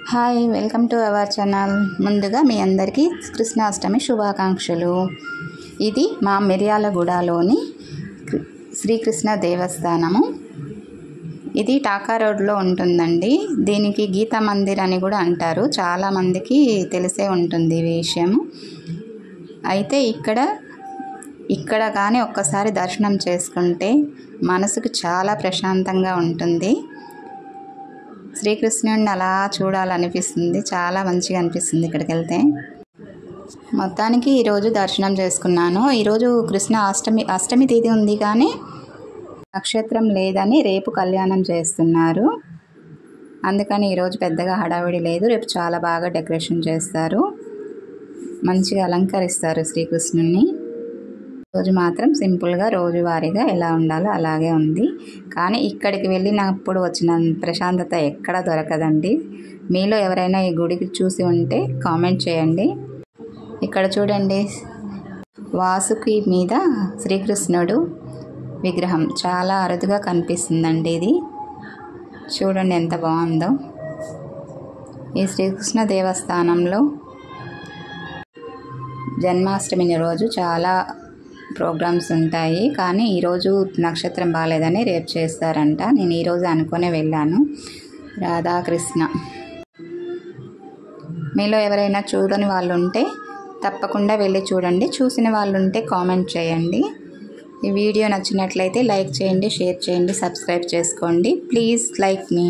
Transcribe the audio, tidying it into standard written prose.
Hi, welcome to our channel. ముందుగా మీ అందరికీ కృష్ణాష్టమి శుభాకాంక్షలు. ఇది మా మిర్యాలగూడలోని శ్రీకృష్ణ దేవస్థానము. ఇది టాకా రోడ్లో ఉంటుందండి. దీనికి గీతా మందిర్ అని కూడా అంటారు. చాలామందికి తెలిసే ఉంటుంది ఈ విషయం. అయితే ఇక్కడ కానీ ఒక్కసారి దర్శనం చేసుకుంటే మనసుకు చాలా ప్రశాంతంగా ఉంటుంది. శ్రీకృష్ణుడిని అలా చూడాలనిపిస్తుంది. చాలా మంచిగా అనిపిస్తుంది ఇక్కడికి వెళ్తే. మొత్తానికి ఈరోజు దర్శనం చేసుకున్నాను. ఈరోజు కృష్ణ అష్టమి తేదీ ఉంది, కానీ నక్షత్రం లేదని రేపు కళ్యాణం చేస్తున్నారు. అందుకని ఈరోజు పెద్దగా హడావిడి లేదు. రేపు చాలా బాగా డెకరేషన్ చేస్తారు, మంచిగా అలంకరిస్తారు శ్రీకృష్ణుడిని. రోజు మాత్రం సింపుల్గా రోజువారీగా ఎలా ఉండాలో అలాగే ఉంది. కానీ ఇక్కడికి వెళ్ళినప్పుడు వచ్చిన ప్రశాంతత ఎక్కడ దొరకదండి. మీలో ఎవరైనా ఈ గుడికి చూసి ఉంటే కామెంట్ చేయండి. ఇక్కడ చూడండి, వాసుకి మీద శ్రీకృష్ణుడు విగ్రహం చాలా అరుదుగా కనిపిస్తుందండి. ఇది చూడండి ఎంత బాగుందో. ఈ శ్రీకృష్ణ దేవస్థానంలో జన్మాష్టమి రోజు చాలా ప్రోగ్రామ్స్ ఉంటాయి, కానీ ఈరోజు నక్షత్రం బాగాలేదని రేపు చేస్తారంట. నేను ఈరోజు అనుకునే వెళ్ళాను. రాధాకృష్ణ, మీలో ఎవరైనా చూడని వాళ్ళు ఉంటే తప్పకుండా వెళ్ళి చూడండి. చూసిన వాళ్ళు ఉంటే కామెంట్ చేయండి. ఈ వీడియో నచ్చినట్లయితే లైక్ చేయండి, షేర్ చేయండి, సబ్స్క్రైబ్ చేసుకోండి. Please like me.